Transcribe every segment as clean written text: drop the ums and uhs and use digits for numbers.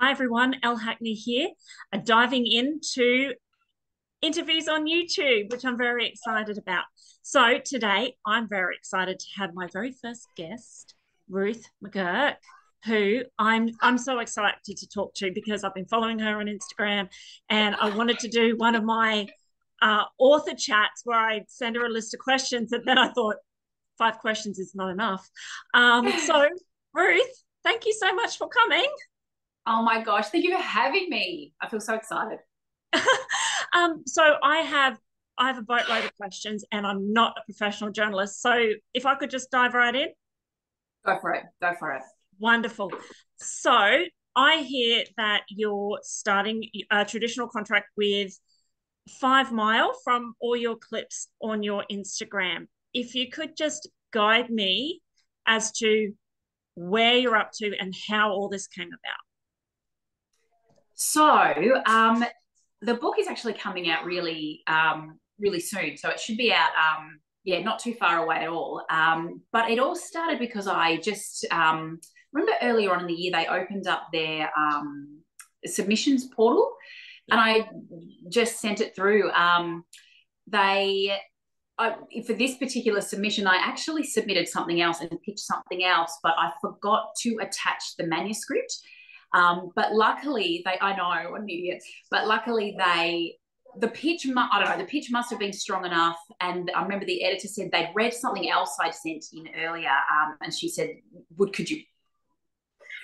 Hi everyone, L Hackney here, diving into interviews on YouTube, which I'm very excited about. So today I'm very excited to have my very first guest, Ruth McGurk, who I'm so excited to talk to because I've been following her on Instagram and I wanted to do one of my author chats where I send her a list of questions, and then I thought 5 questions is not enough. So Ruth, thank you so much for coming. Oh my gosh, thank you for having me. I feel so excited. So I have a boatload of questions, and I'm not a professional journalist. So if I could just dive right in, Go for it. Go for it. wonderful. So I hear that you're starting a traditional contract with 5 Mile from all your clips on your Instagram. If you could just guide me as to where you're up to and how all this came about. So, the book is actually coming out really soon. So it should be out, yeah, not too far away at all. But it all started because I just remember earlier on in the year they opened up their submissions portal, and I just sent it through. They for this particular submission, I actually submitted something else and pitched something else, but I forgot to attach the manuscript. But luckily, I know, I'm an idiot, but luckily the pitch, I don't know, the pitch must have been strong enough. And I remember the editor said they'd read something else I'd sent in earlier. And she said, could you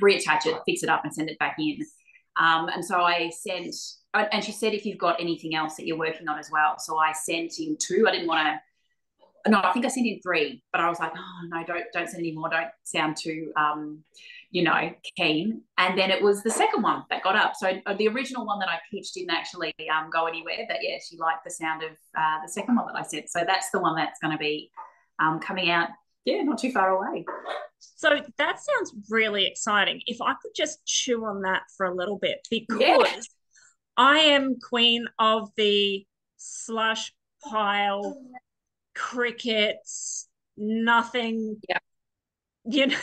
reattach it, fix it up and send it back in? And so I sent, and she said, if you've got anything else that you're working on as well. So I sent in two. I didn't want to, no, I think I sent in three, but I was like, oh no, don't send any more. Don't sound too, keen. And then it was the second one that got up. So the original one that I pitched didn't actually go anywhere, but yeah, she liked the sound of the second one that I sent. So that's the one that's going to be coming out, yeah, not too far away. So that sounds really exciting. If I could just chew on that for a little bit, Yeah. because I am queen of the slush pile, crickets, nothing, Yeah. you know,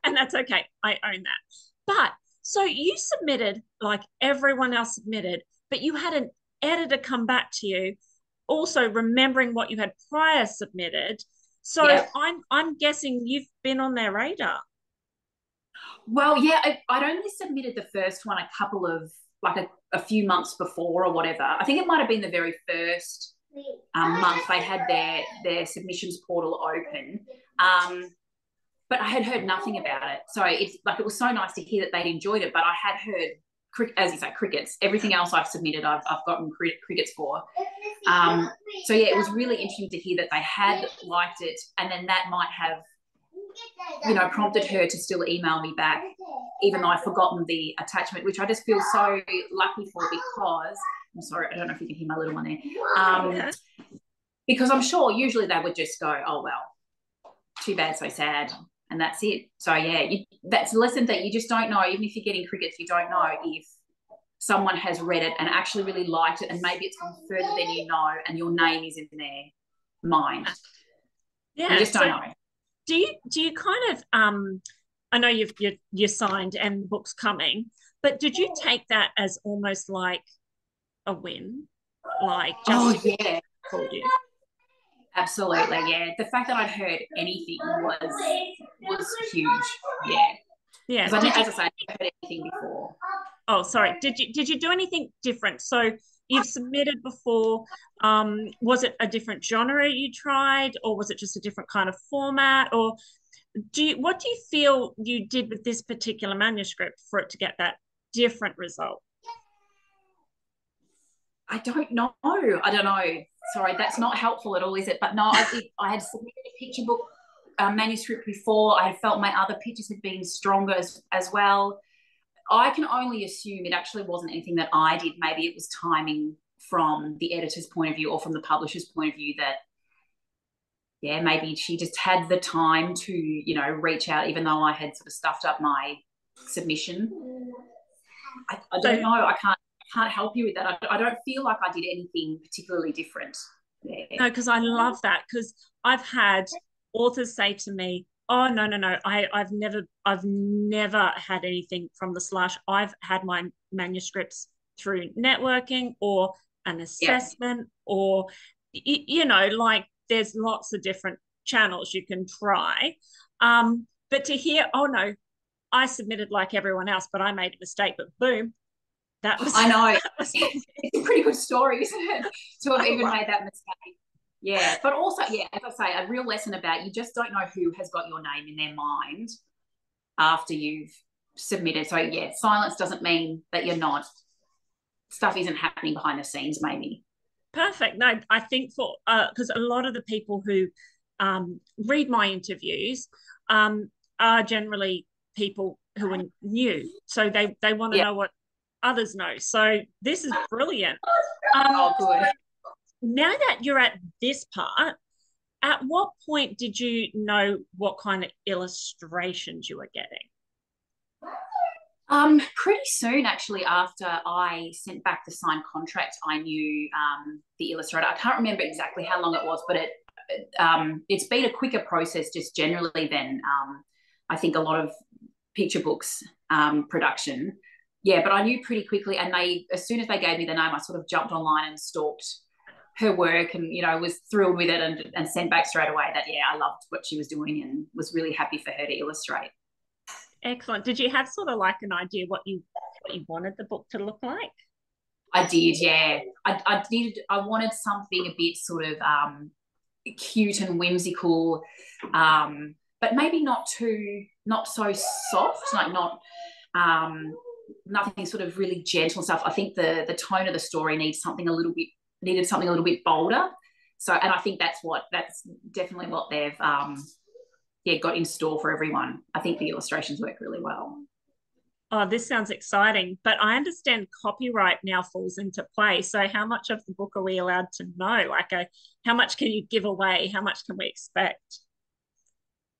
and that's okay. I own that. But so you submitted like everyone else submitted, but you had an editor come back to you, also remembering what you had prior submitted. So Yeah. I'm guessing you've been on their radar. Well, yeah, I'd only submitted the first one a couple of, like a few months before or whatever. I think it might have been the very first month they had their submissions portal open. But I had heard nothing about it. So it's like, it was so nice to hear that they'd enjoyed it, but I had heard, as you say, crickets. Everything else I've submitted, I've gotten crickets for. So yeah, it was really interesting to hear that they had liked it, and then that might have, prompted her to still email me back, even though I'd forgotten the attachment, which I just feel so lucky for, because I'm sorry, I don't know if you can hear my little one there. Yeah. Because I'm sure usually they would just go, oh well, too bad, so sad, and that's it. So yeah, that's a lesson that you just don't know. Even if you're getting crickets, you don't know if someone has read it and actually really liked it, and maybe it's gone further than you know, and your name is in their mind. You Yeah. just don't So know. do you kind of I know you're signed and the book's coming, but did you take that as almost like a win? Like Oh just yeah, called you. absolutely. Yeah, the fact that I'd heard anything was huge. Yeah, Yeah. because I, Did you as I say, I never heard anything before. Oh, sorry. Did you do anything different? So you've submitted before. Was it a different genre you tried, or was it just a different kind of format? Or what do you feel you did with this particular manuscript for it to get that different result? I don't know. I don't know. Sorry, that's not helpful at all, is it? But no, I had submitted a picture book manuscript before. I had felt my other pictures had been stronger as well. I can only assume it actually wasn't anything that I did. Maybe it was timing from the editor's point of view or from the publisher's point of view, that, yeah, maybe she just had the time to, reach out, even though I had sort of stuffed up my submission. I don't So know. I can't help you with that. I don't feel like I did anything particularly different there. no, because I love that because I've had authors say to me, Oh no, no, no. I've never had anything from the slush. I've had my manuscripts through networking or an Yeah. assessment or you know, like there's lots of different channels you can try. But to hear, oh no, I submitted like everyone else, but I made a mistake, but boom, that was I know. that was It's a pretty good story, isn't it? To have I even love made that mistake. Yeah. But also, yeah, as I say, a real lesson about you just don't know who has got your name in their mind after you've submitted. So yeah, silence doesn't mean that you're not, stuff isn't happening behind the scenes, maybe. perfect. No, I think for because a lot of the people who read my interviews are generally people who are new, so they want to Yeah. know what others know. So this is brilliant. Um, Oh, good. Now that you're at this part, at what point did you know what kind of illustrations you were getting? Pretty soon, actually, after I sent back the signed contract, I knew the illustrator. I can't remember exactly how long it was, but it's been a quicker process just generally than I think a lot of picture books production. Yeah, but I knew pretty quickly, and they as soon as they gave me the name, I sort of jumped online and stalked her work, and was thrilled with it, and sent back straight away that yeah, I loved what she was doing, and was really happy for her to illustrate. Excellent. Did you have sort of like an idea what you wanted the book to look like? I did, yeah. I did. I wanted something a bit sort of cute and whimsical, but maybe not so soft, like not nothing sort of really gentle stuff. I think the tone of the story needed something a little bit bolder. So, and I think that's definitely what they've yeah, got in store for everyone. I think the illustrations work really well. Oh, this sounds exciting. But I understand copyright now falls into play. So how much of the book are we allowed to know? Like, how much can you give away? How much can we expect?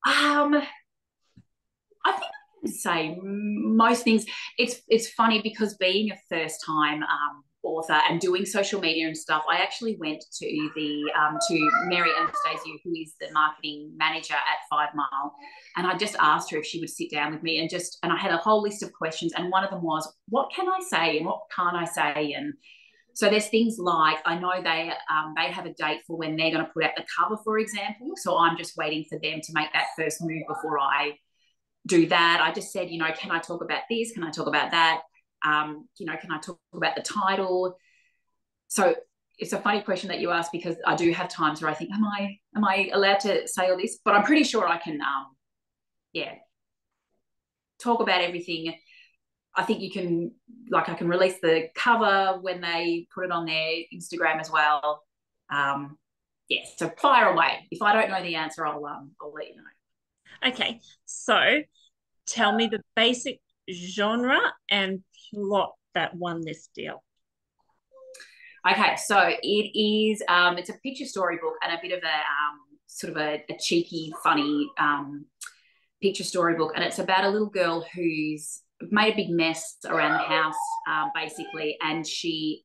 Um, I think I can say most things. It's funny because being a first time author and doing social media and stuff, I actually went to the to Mary Anastasia, who is the marketing manager at 5 Mile, and I just asked her if she would sit down with me, and I had a whole list of questions, and one of them was, what can I say and what can't I say? And so there's things like, I know they have a date for when they're going to put out the cover, for example. So I'm just waiting for them to make that first move before I do that. I just said, can I talk about this? Can I talk about that? Can I talk about the title? So it's a funny question that you ask, because I do have times where I think, am I allowed to say all this? But I'm pretty sure I can, yeah, talk about everything. I think you can, like, I can release the cover when they put it on their Instagram as well. Yeah, so fire away. If I don't know the answer, I'll let you know. Okay. So tell me the basic genre and plot that won this deal. Okay, so it's a picture story book, and a bit of a sort of a cheeky, funny picture story book, and it's about a little girl who's made a big mess around the house, basically, and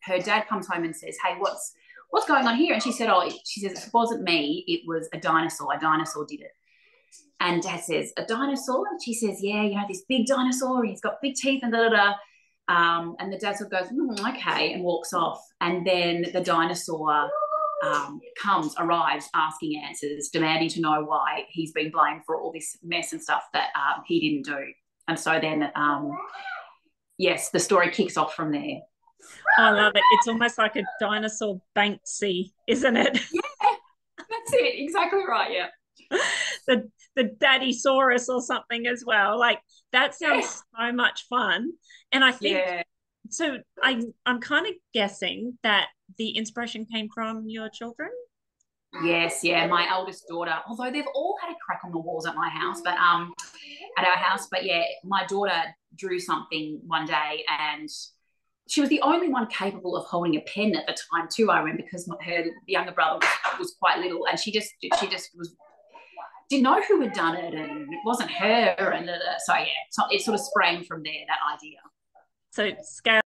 her dad comes home and says, "Hey, what's going on here?" And she says, "It wasn't me. It was a dinosaur. A dinosaur did it." And Dad says, "A dinosaur?" And she says, "Yeah, this big dinosaur. He's got big teeth and da da da." And the dad sort of goes, "Okay," and walks off. And then the dinosaur arrives, asking answers, demanding to know why he's been blamed for all this mess and stuff that he didn't do. And so then, yes, the story kicks off from there. I love it. It's almost like a dinosaur Banksy, isn't it? Yeah, that's it. Exactly right. Yeah. the Daddysaurus or something as well. Like that Yeah. sounds so much fun. And I think Yeah. so. I'm kind of guessing that the inspiration came from your children. Yes, yeah. My eldest daughter, although they've all had a crack on the walls at my house, but at our house, but yeah, my daughter drew something one day, and she was the only one capable of holding a pen at the time too. I remember, because her younger brother was quite little, and she just was didn't know who had done it, and it wasn't her, and so yeah, it sort of sprang from there, that idea. So scale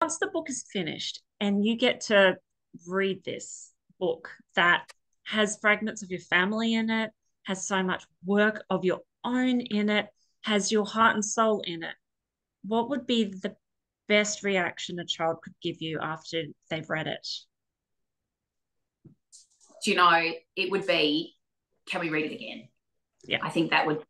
once the book is finished and you get to read this book that has fragments of your family in it, has so much work of your own in it, has your heart and soul in it. What would be the best reaction a child could give you after they've read it? Do you know, it would be, can we read it again? Yeah. I think that would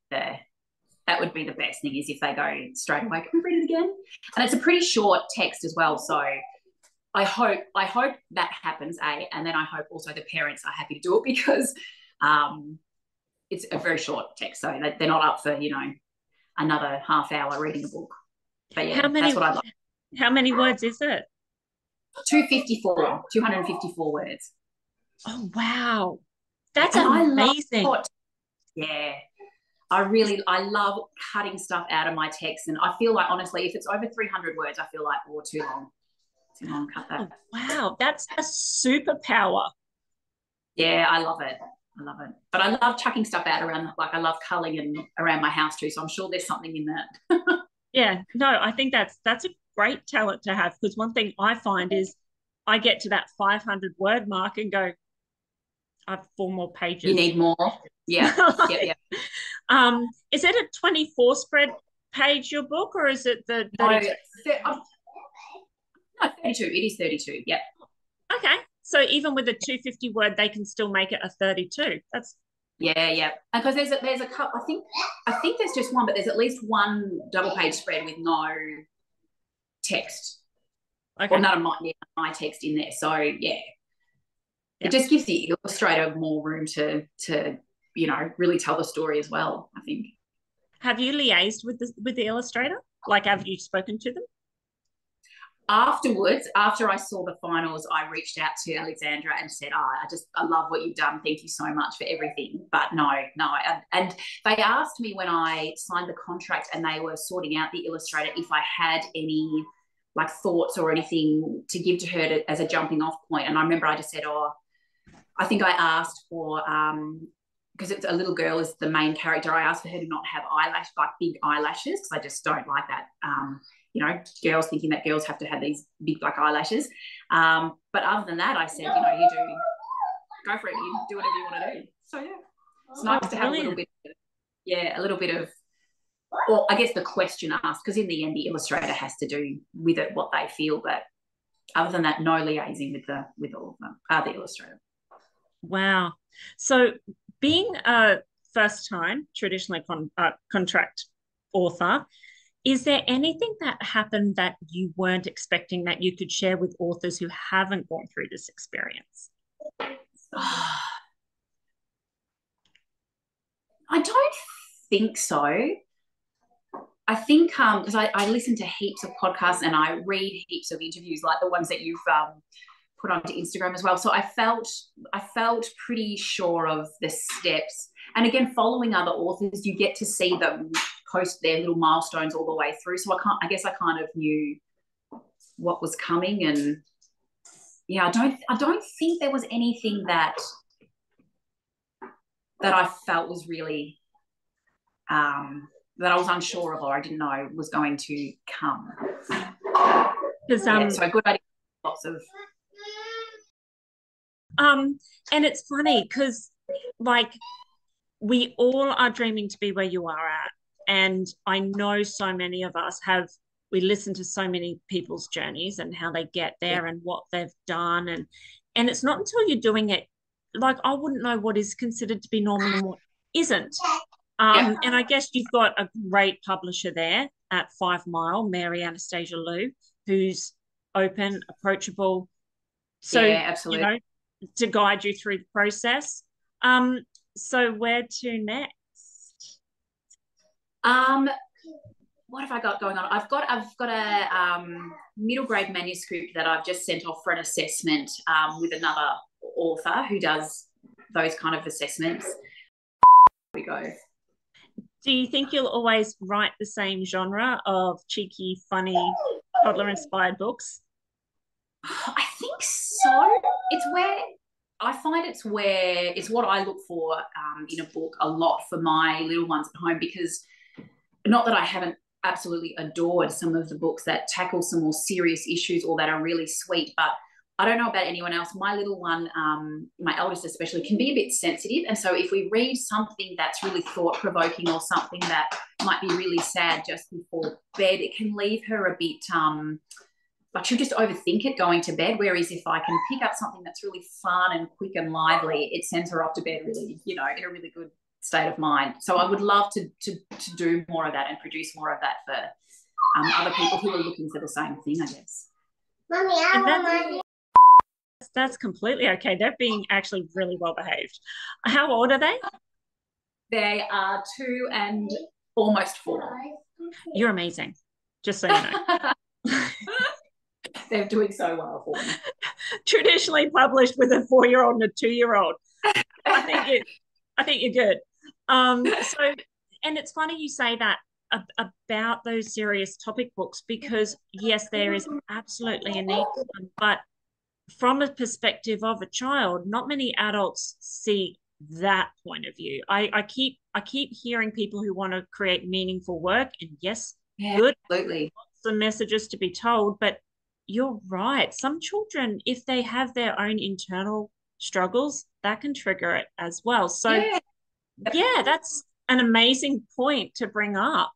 be the best thing, is if they go straight away, can we read it again? And it's a pretty short text as well, so I hope that happens, and then I hope also the parents are happy to do it, because it's a very short text, so they're not up for, another half hour reading a book. But yeah, that's what I'd like. How many words is it? 254 words. Oh, wow. That's and amazing. I love cutting stuff out of my text. And I feel like, honestly, if it's over 300 words, I feel like, too long. Too long, cut that. Oh, wow. That's a superpower. Yeah, I love it. But I love chucking stuff out around, like I love culling and around my house too. So I'm sure there's something in that. Yeah, no, I think that's a great talent to have, because one thing I find is I get to that 500 word mark and go, I have 4 more pages. You need more. Yeah. Yeah. Is it a 24 spread page, your book, or is it the 32? No, 32. It is 32. Yep. Okay. So even with a 250 word, they can still make it a 32. That's yeah. Because there's a couple. I think there's just one, but there's at least one double page spread with no text. okay. Or none of my text in there. So yeah. It just gives the illustrator more room to really tell the story as well, I think. Have you liaised with the illustrator? Like, have you spoken to them? Afterwards, after I saw the finals, I reached out to Alexandra and said, I love what you've done. Thank you so much for everything. But no. And they asked me when I signed the contract and they were sorting out the illustrator if I had any like thoughts or anything to give to her as a jumping off point. And I remember I just said, I think I asked for, because it's a little girl is the main character, I asked for her to not have big eyelashes, because I just don't like that. Girls thinking that girls have to have these big black eyelashes. But other than that, I said, you do, go for it. You do whatever you want to do. So, yeah. It's nice to have a little bit of, well, I guess the question asked, because in the end, the illustrator has to do with it what they feel. But other than that, no liaising with all of them, the illustrator. Wow. So being a first-time traditionally contract author, is there anything that happened that you weren't expecting that you could share with authors who haven't gone through this experience? I don't think so. I think because I listen to heaps of podcasts and I read heaps of interviews like the ones that you've put onto Instagram as well. So I felt pretty sure of the steps. And again, following other authors, you get to see them post their little milestones all the way through. So I guess I kind of knew what was coming. And yeah, I don't think there was anything that I felt was really that I was unsure of or I didn't know was going to come. So good idea. Lots of and it's funny because like we all are dreaming to be where you are at, and I know so many of us we listen to so many people's journeys and how they get there and what they've done, and it's not until you're doing it, like I wouldn't know what is considered to be normal and what isn't. And I guess you've got a great publisher there at 5 Mile, Mary Anastasia Liu, who's open, approachable. So, absolutely. To guide you through the process. So where to next? What have I got going on? I've got a middle grade manuscript that I've just sent off for an assessment with another author who does those kind of assessments. Here we go. Do you think you'll always write the same genre of cheeky, funny, toddler-inspired books? I think so. It's what I look for in a book a lot for my little ones at home, because not that I haven't absolutely adored some of the books that tackle some more serious issues or that are really sweet, but I don't know about anyone else. My little one, my eldest especially, can be a bit sensitive. And so if we read something that's really thought provoking or something that might be really sad just before bed, it can leave her a bit like she'll just overthink it going to bed. Whereas if I can pick up something that's really fun and quick and lively, it sends her off to bed really, in a really good state of mind. So I would love to do more of that and produce more of that for other people who are looking for the same thing, I guess. Mommy, I want money. That's completely okay. They're being actually really well behaved. How old are they? They are 2 and almost 4. You're amazing, just so you know. They're doing so well for me. Traditionally published with a 4-year-old and a 2-year-old. I think you're good. And it's funny you say that about those serious topic books, because yes, there is absolutely a need for them, but from a perspective of a child, not many adults see that point of view. I keep hearing people who want to create meaningful work, and yes, good, absolutely, some messages to be told, but you're right. Some children, if they have their own internal struggles, that can trigger it as well. So yeah, that's an amazing point to bring up.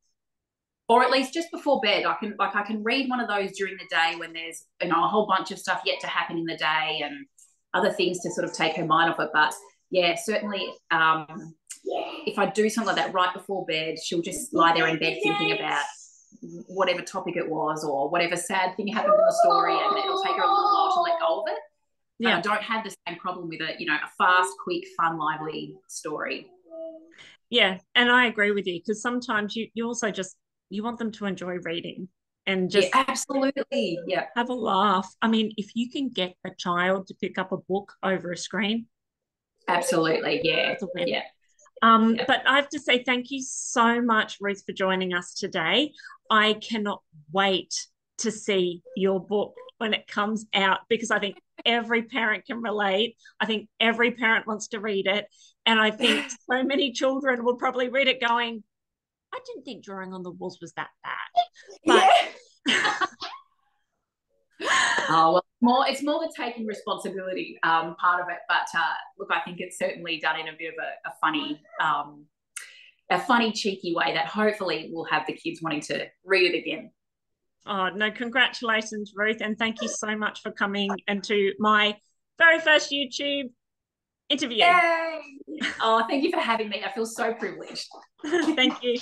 Or at least just before bed, I can read one of those during the day when there's a whole bunch of stuff yet to happen in the day and other things to sort of take her mind off it. But yeah, certainly if I do something like that right before bed, she'll just lie there in bed thinking about whatever topic it was or whatever sad thing happened in the story, and it'll take her a little while to let go of it. Yeah, I don't have the same problem with a fast, quick, fun, lively story. Yeah, and I agree with you, because sometimes you also just you want them to enjoy reading and just absolutely have a laugh. I mean, if you can get a child to pick up a book over a screen, absolutely, that's a win. But I have to say thank you so much, Ruth, for joining us today. I cannot wait to see your book when it comes out, because I think every parent can relate. I think every parent wants to read it. And I think so many children will probably read it going, I didn't think Drawing on the Walls was that bad. But oh, well, it's more the taking responsibility part of it. But look, I think it's certainly done in a bit of a funny, cheeky way that hopefully will have the kids wanting to read it again. Oh, no, congratulations, Ruth. And thank you so much for coming into my very first YouTube interview. Yay! Oh, thank you for having me. I feel so privileged. Thank you.